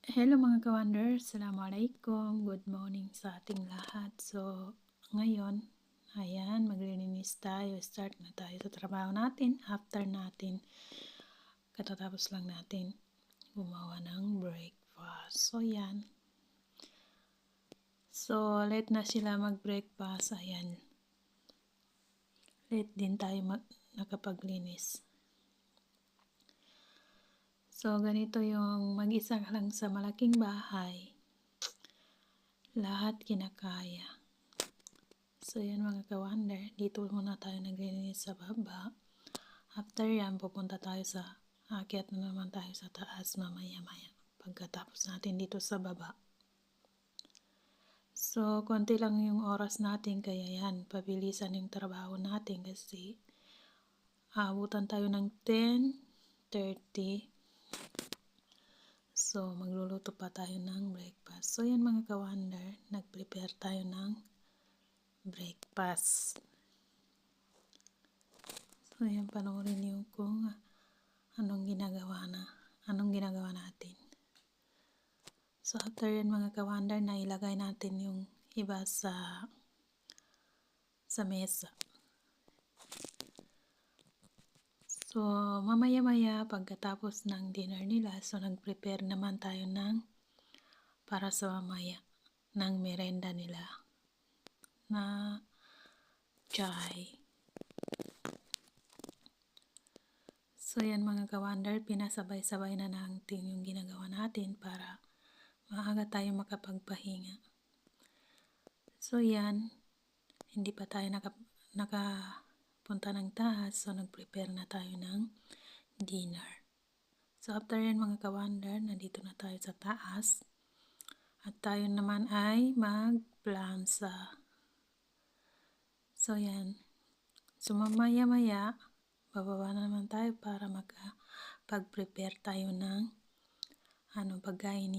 Hello mga ka-wonder, Assalamualaikum, good morning sa ating lahat. So, ngayon, ayan, maglilinis tayo, start na tayo sa trabaho natin. After natin, katatapos lang natin gumawa ng breakfast. So, yan. So, late na sila mag-breakfast, ayan. Late din tayo nakapaglinis. So, ganito yung mag-isa lang sa malaking bahay. Lahat kinakaya. So, yan mga ka-wonder. Dito muna tayo naglilinis sa baba. After yan, pupunta tayo sa, aakyat na naman tayo sa taas mamaya-maya. Pagkatapos natin dito sa baba. So, konti lang yung oras natin. Kaya yan, pabilisan yung trabaho natin kasi aabutan tayo ng 10:30. So, magluluto pa tayo ng breakfast. So, yan mga ka-wonder, nag-prepare tayo ng breakfast. So, yan, panoorin niyo kung anong ginagawa natin. So, after yan mga ka-wonder, na ilagay natin yung iba sa mesa. So, mamaya-maya, pagkatapos ng dinner nila, so nag-prepare naman tayo para sa mamaya, ng merenda nila na chai. So, yan mga ka-wonder, pinasabay-sabay na natin yung ginagawa natin para maaga tayo makapagpahinga. So, yan, hindi pa tayo nakapunta ng taas, so nag-prepare na tayo ng dinner. So, after yan mga ka-wonder, nandito na tayo sa taas. At tayo naman ay mag-plansa. So, yan. So, mamaya-maya, bababa na naman tayo para pag-prepare tayo ng pagkain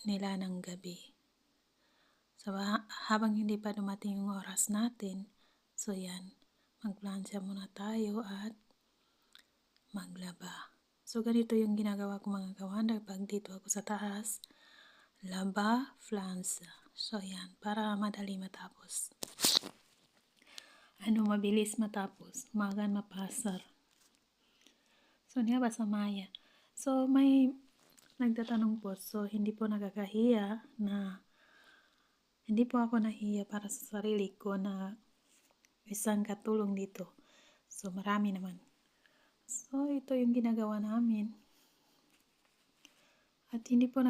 nila ng gabi. So, habang hindi pa dumating yung oras natin, so yan, magplansya muna tayo at maglaba. So, ganito yung ginagawa ko mga ka-wonder pag dito ako sa taas, laba, flansa. So, yan, para madali matapos. Mabilis matapos, magan mapasar. So, niya ba sa Maya? So, may nagtatanong po, so hindi po nakakahiya na hindi po ako nahiya para sa sarili ko na isang katulong dito. So, marami naman. So, ito yung ginagawa namin. At hindi po